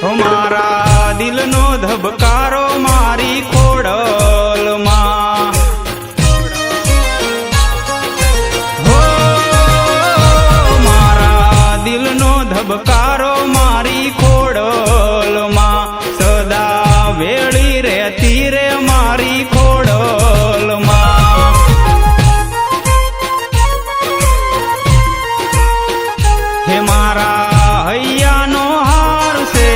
મારા દિલનો ધબકારો મારી ખોડલમાં, હો મારા દિલનો ધબકારો મારી ખોડલમાં, સદા વેળી રહેતી રે મારી ખોડલમાં. હે મારા હૈયાનો હાર છે,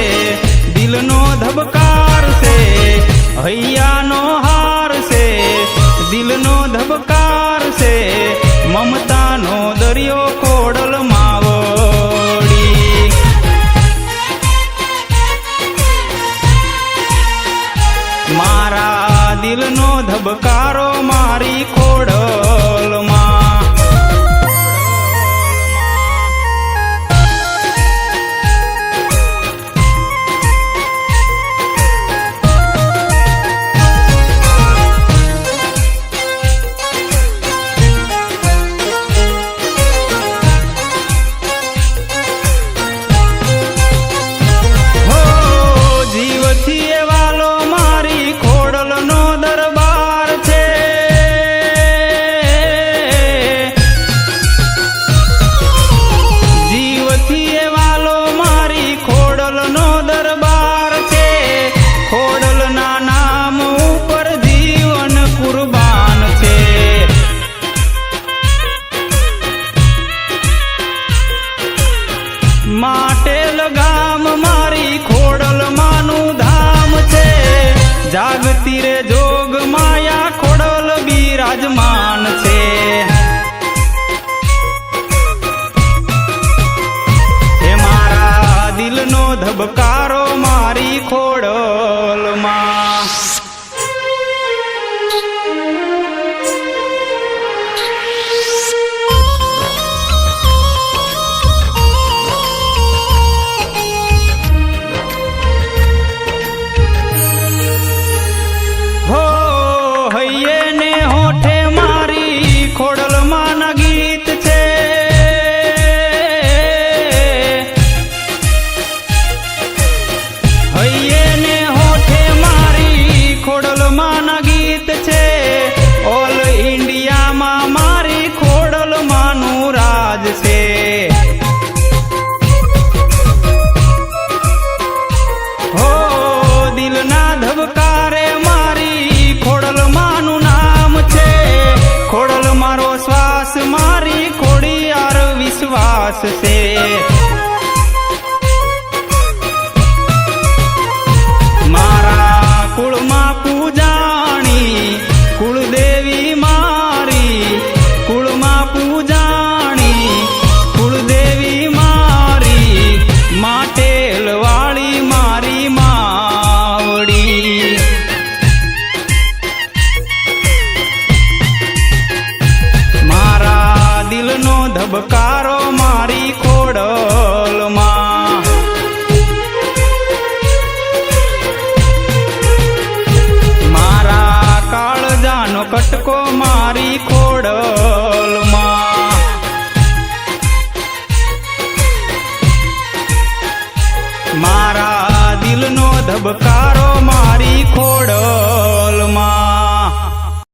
દિલનો ધબકાર છે, હૈયાનો હાર છે, દિલનો ધબકાર છે, મમતાનો દરિયો ખોડલમાં વળી. મારા દિલનો ધબકારો મારી ખોડલમાં. માટેલ ગામ મારી ખોડલમાંનું ધામ છે, જાગતી રે જોગ માયા ખોડલ બિરાજમાન છે. હે મારા દિલનો ધબકારો મારી ખોડલમાં. ખોડલમાંના ગીત છે, હૈયે ને હોઠે મારી ખોડલમાંના ગીત છે, ઓલ ઇન્ડિયામાં મારી ખોડલમાંનું રાજ છે. હો દિલના ધબકારે મારી ખોડલમાંનું નામ છે, ખોડલ મારો શ્વાસ મારી ખોડિયાર વિશ્વાસ છે.